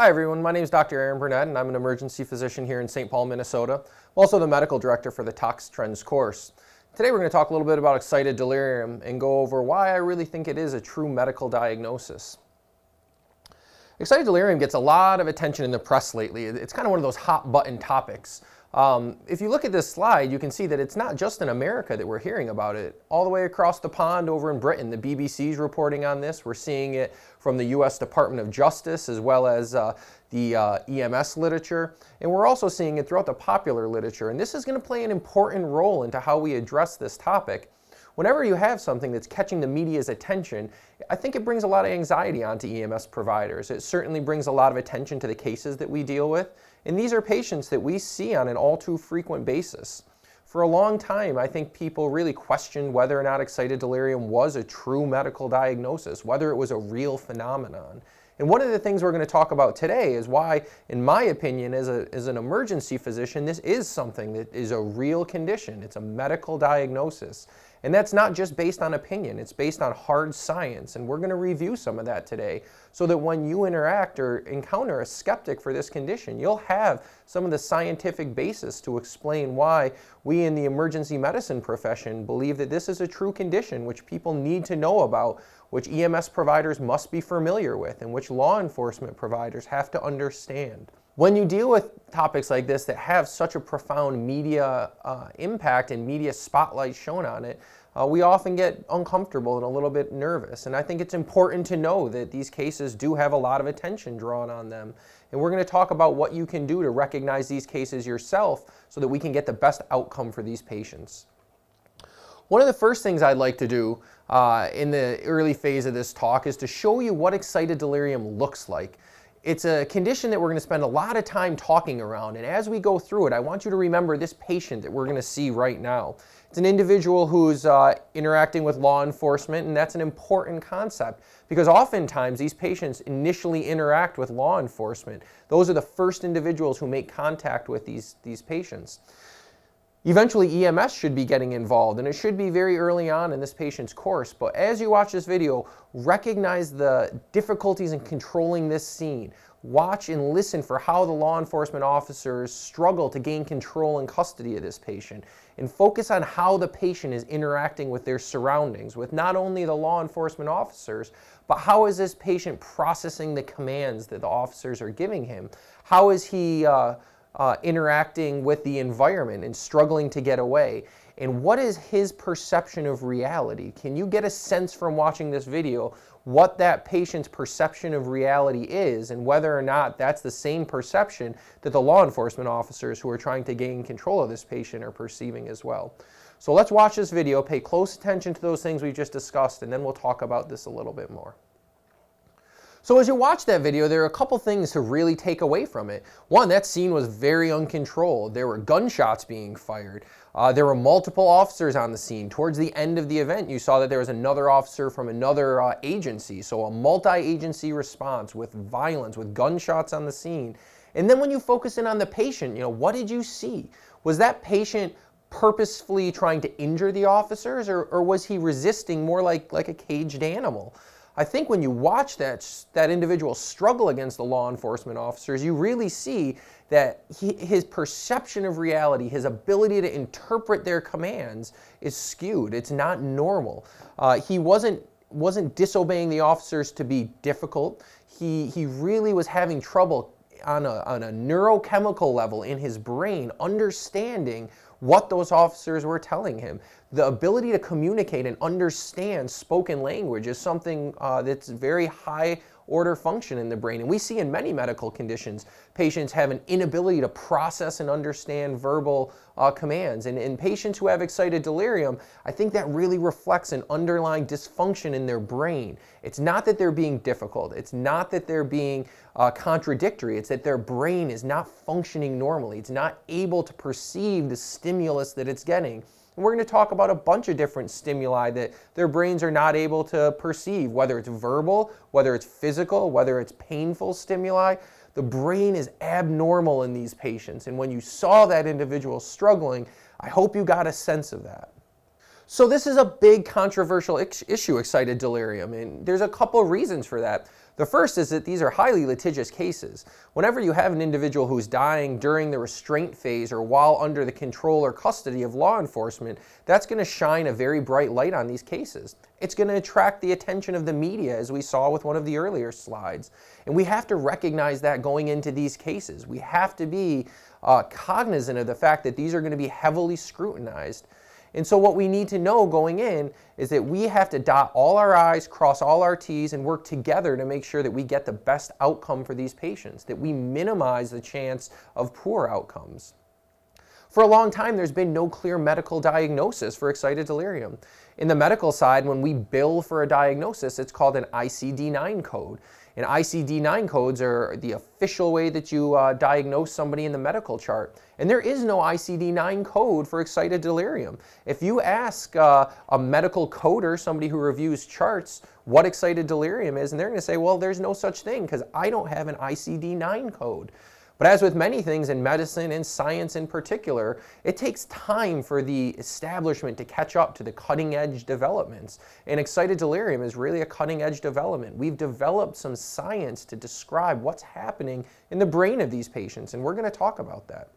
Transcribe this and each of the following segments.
Hi everyone, my name is Dr. Aaron Burnett and I'm an emergency physician here in St. Paul, Minnesota. I'm also the medical director for the Tox Trends course. Today we're going to talk a little bit about excited delirium and go over why I really think it is a true medical diagnosis. Excited delirium gets a lot of attention in the press lately. It's kind of one of those hot button topics. If you look at this slide, you can see that it's not just in America that we're hearing about it. All the way across the pond over in Britain, the BBC's reporting on this. We're seeing it from the U.S. Department of Justice as well as the EMS literature. And we're also seeing it throughout the popular literature. And this is going to play an important role into how we address this topic. Whenever you have something that's catching the media's attention, I think it brings a lot of anxiety onto EMS providers. It certainly brings a lot of attention to the cases that we deal with. And these are patients that we see on an all too frequent basis. For a long time, I think people really questioned whether or not excited delirium was a true medical diagnosis, whether it was a real phenomenon. And one of the things we're going to talk about today is why, in my opinion, as an emergency physician, this is something that is a real condition. It's a medical diagnosis. And that's not just based on opinion, it's based on hard science. And we're going to review some of that today so that when you interact or encounter a skeptic for this condition, you'll have some of the scientific basis to explain why we in the emergency medicine profession believe that this is a true condition which people need to know about, which EMS providers must be familiar with, and which law enforcement providers have to understand. When you deal with topics like this that have such a profound media impact and media spotlight shown on it, we often get uncomfortable and a little bit nervous. And I think it's important to know that these cases do have a lot of attention drawn on them. And we're going to talk about what you can do to recognize these cases yourself so that we can get the best outcome for these patients. One of the first things I'd like to do in the early phase of this talk is to show you what excited delirium looks like. It's a condition that we're going to spend a lot of time talking around, and as we go through it, I want you to remember this patient that we're going to see right now. It's an individual who's interacting with law enforcement, and that's an important concept because oftentimes these patients initially interact with law enforcement. Those are the first individuals who make contact with these patients. Eventually, EMS should be getting involved, and it should be very early on in this patient's course. But as you watch this video, recognize the difficulties in controlling this scene. Watch and listen for how the law enforcement officers struggle to gain control and custody of this patient. And focus on how the patient is interacting with their surroundings, with not only the law enforcement officers, but how is this patient processing the commands that the officers are giving him? How is he interacting with the environment and struggling to get away? And what is his perception of reality? Can you get a sense from watching this video what that patient's perception of reality is and whether or not that's the same perception that the law enforcement officers who are trying to gain control of this patient are perceiving as well? So let's watch this video, pay close attention to those things we just discussed, and then we'll talk about this a little bit more. So as you watch that video, there are a couple things to really take away from it. One, that scene was very uncontrolled. There were gunshots being fired. There were multiple officers on the scene. Towards the end of the event, you saw that there was another officer from another agency. So a multi-agency response with violence, with gunshots on the scene. And then when you focus in on the patient, what did you see? Was that patient purposefully trying to injure the officers, or was he resisting more like a caged animal? I think when you watch that individual struggle against the law enforcement officers, you really see that his perception of reality, his ability to interpret their commands is skewed. It's not normal. He wasn't disobeying the officers to be difficult. He really was having trouble on a neurochemical level in his brain understanding what those officers were telling him. The ability to communicate and understand spoken language is something that's very high order function in the brain. And we see in many medical conditions, patients have an inability to process and understand verbal commands. And in patients who have excited delirium, I think that really reflects an underlying dysfunction in their brain. It's not that they're being difficult. It's not that they're being contradictory. It's that their brain is not functioning normally. It's not able to perceive the stimulus that it's getting. And we're going to talk about a bunch of different stimuli that their brains are not able to perceive, whether it's verbal, whether it's physical, whether it's painful stimuli. The brain is abnormal in these patients. And when you saw that individual struggling, I hope you got a sense of that. So this is a big controversial issue, excited delirium, and there's a couple of reasons for that. The first is that these are highly litigious cases. Whenever you have an individual who's dying during the restraint phase or while under the control or custody of law enforcement, that's going to shine a very bright light on these cases. It's going to attract the attention of the media, as we saw with one of the earlier slides. And we have to recognize that going into these cases. We have to be cognizant of the fact that these are going to be heavily scrutinized. And so what we need to know going in is that we have to dot all our I's, cross all our T's, and work together to make sure that we get the best outcome for these patients, that we minimize the chance of poor outcomes. For a long time, there's been no clear medical diagnosis for excited delirium. In the medical side, when we bill for a diagnosis, it's called an ICD-9 code. And ICD-9 codes are the official way that you diagnose somebody in the medical chart. And there is no ICD-9 code for excited delirium. If you ask a medical coder, somebody who reviews charts, what excited delirium is, and they're going to say, well, there's no such thing because I don't have an ICD-9 code. But as with many things in medicine and science in particular, it takes time for the establishment to catch up to the cutting-edge developments. And excited delirium is really a cutting-edge development. We've developed some science to describe what's happening in the brain of these patients, and we're going to talk about that.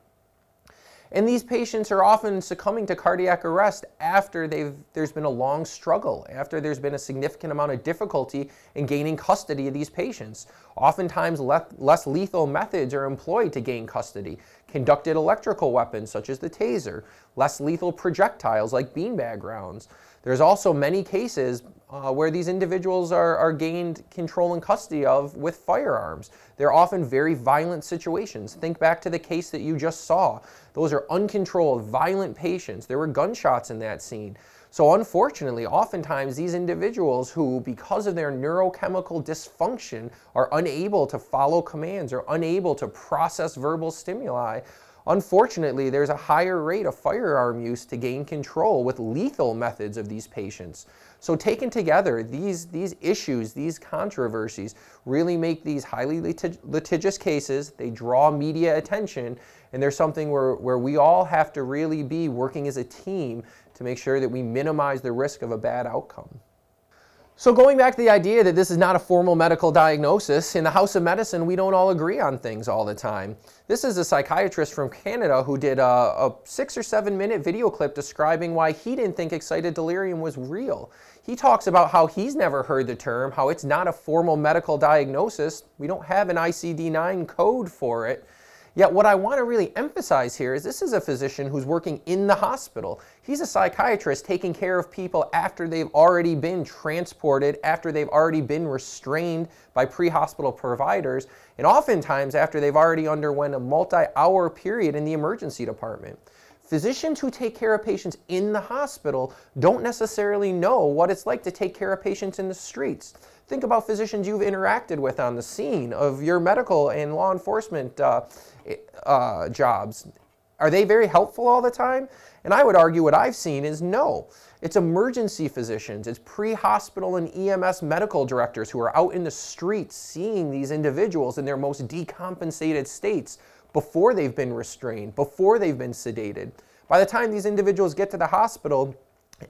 And these patients are often succumbing to cardiac arrest after there's been a long struggle, after there's been a significant amount of difficulty in gaining custody of these patients. Oftentimes, less lethal methods are employed to gain custody. Conducted electrical weapons, such as the taser, less lethal projectiles like beanbag rounds. There's also many cases where these individuals are gained control and custody of with firearms. They're often very violent situations. Think back to the case that you just saw. Those are uncontrolled, violent patients. There were gunshots in that scene. So unfortunately, oftentimes these individuals who, because of their neurochemical dysfunction, are unable to follow commands or unable to process verbal stimuli, unfortunately, there's a higher rate of firearm use to gain control with lethal methods of these patients. So taken together, these issues, these controversies, really make these highly litigious cases. They draw media attention, and there's something where we all have to really be working as a team to make sure that we minimize the risk of a bad outcome. So going back to the idea that this is not a formal medical diagnosis, in the House of Medicine, we don't all agree on things all the time. This is a psychiatrist from Canada who did a 6 or 7 minute video clip describing why he didn't think excited delirium was real. He talks about how he's never heard the term, how it's not a formal medical diagnosis. We don't have an ICD-9 code for it. Yet what I want to really emphasize here is this is a physician who's working in the hospital. He's a psychiatrist taking care of people after they've already been transported, after they've already been restrained by pre-hospital providers, and oftentimes after they've already underwent a multi-hour period in the emergency department. Physicians who take care of patients in the hospital don't necessarily know what it's like to take care of patients in the streets. Think about physicians you've interacted with on the scene of your medical and law enforcement jobs. Are they very helpful all the time? And I would argue what I've seen is no. It's emergency physicians, it's pre-hospital and EMS medical directors who are out in the streets seeing these individuals in their most decompensated states before they've been restrained, before they've been sedated. By the time these individuals get to the hospital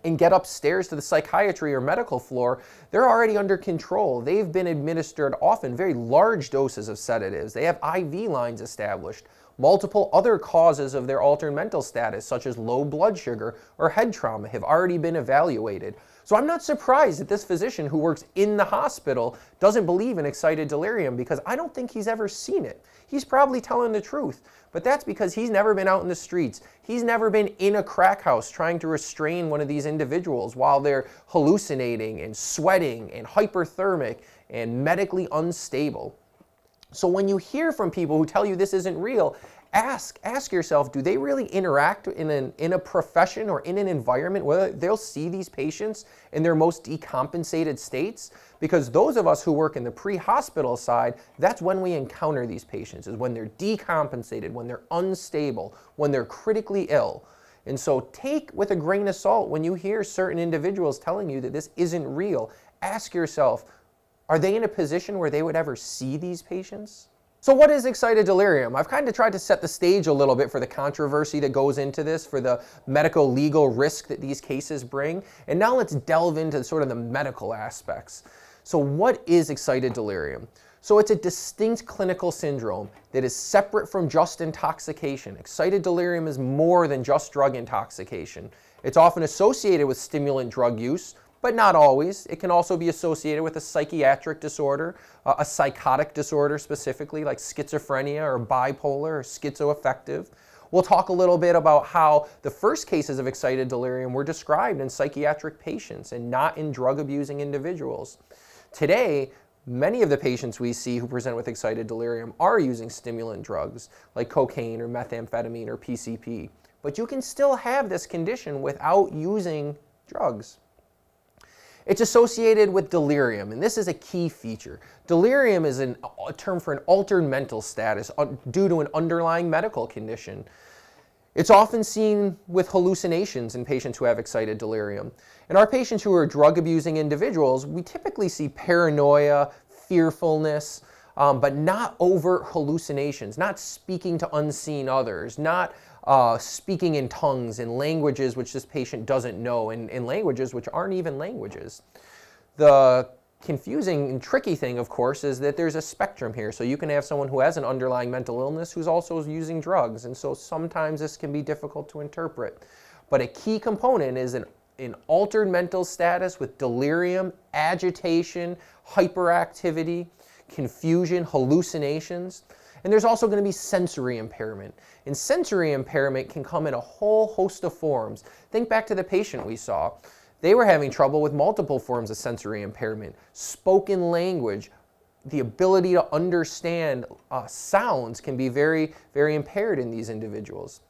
and get upstairs to the psychiatry or medical floor, they're already under control. They've been administered often very large doses of sedatives. They have IV lines established. Multiple other causes of their altered mental status, such as low blood sugar or head trauma, have already been evaluated. So I'm not surprised that this physician who works in the hospital doesn't believe in excited delirium, because I don't think he's ever seen it. He's probably telling the truth, but that's because he's never been out in the streets. He's never been in a crack house trying to restrain one of these individuals while they're hallucinating and sweating and hyperthermic and medically unstable. So when you hear from people who tell you this isn't real, ask yourself, do they really interact in a profession or in an environment where they'll see these patients in their most decompensated states? Because those of us who work in the pre-hospital side, that's when we encounter these patients, is when they're decompensated, when they're unstable, when they're critically ill. And so take with a grain of salt when you hear certain individuals telling you that this isn't real. Ask yourself, are they in a position where they would ever see these patients? So what is excited delirium? I've kind of tried to set the stage a little bit for the controversy that goes into this, for the medical legal risk that these cases bring. And now let's delve into sort of the medical aspects. So what is excited delirium? So it's a distinct clinical syndrome that is separate from just intoxication. Excited delirium is more than just drug intoxication. It's often associated with stimulant drug use, but not always. It can also be associated with a psychiatric disorder, a psychotic disorder specifically, like schizophrenia or bipolar or schizoaffective. We'll talk a little bit about how the first cases of excited delirium were described in psychiatric patients and not in drug-abusing individuals. Today, many of the patients we see who present with excited delirium are using stimulant drugs like cocaine or methamphetamine or PCP. But you can still have this condition without using drugs. It's associated with delirium, and this is a key feature. Delirium is a term for an altered mental status due to an underlying medical condition. It's often seen with hallucinations in patients who have excited delirium. In our patients who are drug-abusing individuals, we typically see paranoia, fearfulness, but not overt hallucinations, not speaking to unseen others, not speaking in tongues, in languages which this patient doesn't know, in languages which aren't even languages. The confusing and tricky thing, of course, is that there's a spectrum here. So you can have someone who has an underlying mental illness who's also using drugs, and so sometimes this can be difficult to interpret. But a key component is an altered mental status with delirium, agitation, hyperactivity, confusion, hallucinations. And there's also going to be sensory impairment. And sensory impairment can come in a whole host of forms. Think back to the patient we saw. They were having trouble with multiple forms of sensory impairment. Spoken language, the ability to understand sounds can be very, very impaired in these individuals.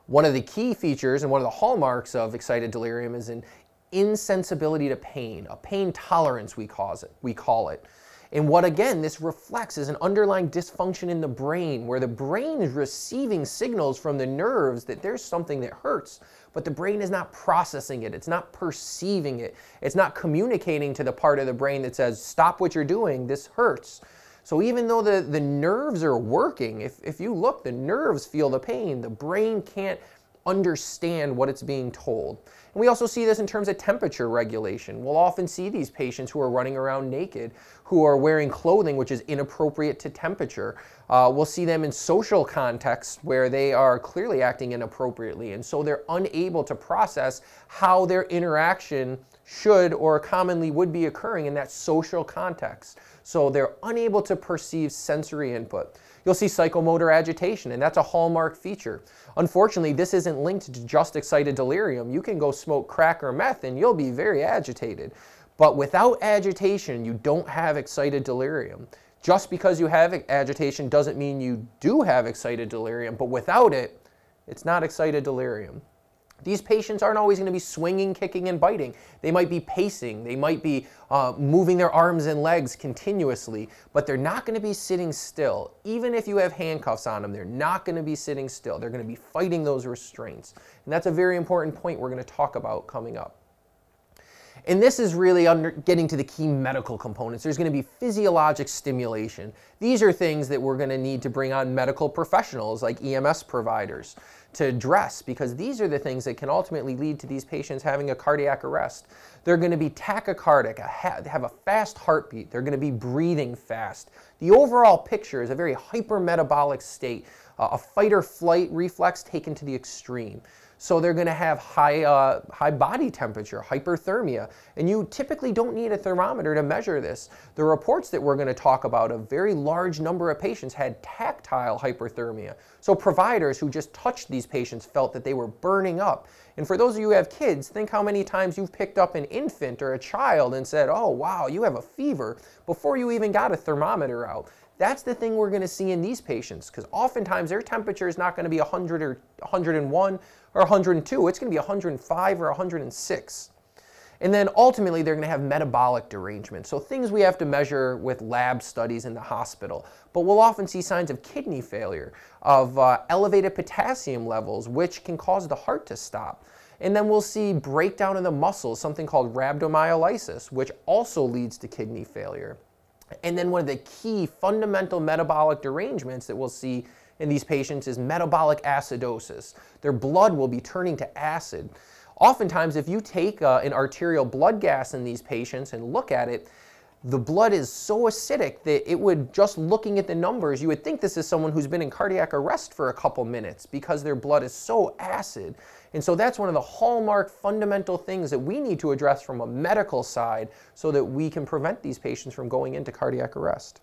One of the key features and one of the hallmarks of excited delirium is an insensibility to pain, a pain tolerance we call it. And what, again, this reflects is an underlying dysfunction in the brain, where the brain is receiving signals from the nerves that there's something that hurts, but the brain is not processing it, it's not perceiving it, it's not communicating to the part of the brain that says, stop what you're doing, this hurts. So even though the nerves are working, if you look, the nerves feel the pain, the brain can't understand what it's being told. And we also see this in terms of temperature regulation. We'll often see these patients who are running around naked, who are wearing clothing which is inappropriate to temperature. We'll see them in social contexts where they are clearly acting inappropriately, and so they're unable to process how their interaction should or commonly would be occurring in that social context. So they're unable to perceive sensory input. You'll see psychomotor agitation, and that's a hallmark feature. Unfortunately, this isn't linked to just excited delirium. You can go smoke crack or meth and you'll be very agitated. But without agitation, you don't have excited delirium. Just because you have agitation doesn't mean you do have excited delirium, but without it, it's not excited delirium. These patients aren't always going to be swinging, kicking, and biting. They might be pacing. They might be moving their arms and legs continuously, but they're not going to be sitting still. Even if you have handcuffs on them, they're not going to be sitting still. They're going to be fighting those restraints. And that's a very important point we're going to talk about coming up. And this is really getting to the key medical components. There's going to be physiologic stimulation. These are things that we're going to need to bring on medical professionals like EMS providers to address, because these are the things that can ultimately lead to these patients having a cardiac arrest. They're going to be tachycardic, have a fast heartbeat. They're going to be breathing fast. The overall picture is a very hypermetabolic state, a fight or flight reflex taken to the extreme. So they're going to have high body temperature, hyperthermia, and you typically don't need a thermometer to measure this. The reports that we're going to talk about, a very large number of patients had tactile hyperthermia. So providers who just touched these patients felt that they were burning up. And for those of you who have kids, think how many times you've picked up an infant or a child and said, oh wow, you have a fever, before you even got a thermometer out. That's the thing we're going to see in these patients, because oftentimes their temperature is not going to be 100 or 101 or 102. It's going to be 105 or 106. And then ultimately they're going to have metabolic derangement. So things we have to measure with lab studies in the hospital. But we'll often see signs of kidney failure, of elevated potassium levels, which can cause the heart to stop. And then we'll see breakdown in the muscles, something called rhabdomyolysis, which also leads to kidney failure. And then one of the key fundamental metabolic derangements that we'll see in these patients is metabolic acidosis. Their blood will be turning to acid. Oftentimes, if you take an arterial blood gas in these patients and look at it, the blood is so acidic that it would, just looking at the numbers, you would think this is someone who's been in cardiac arrest for a couple minutes because their blood is so acid. And so that's one of the hallmark fundamental things that we need to address from a medical side so that we can prevent these patients from going into cardiac arrest.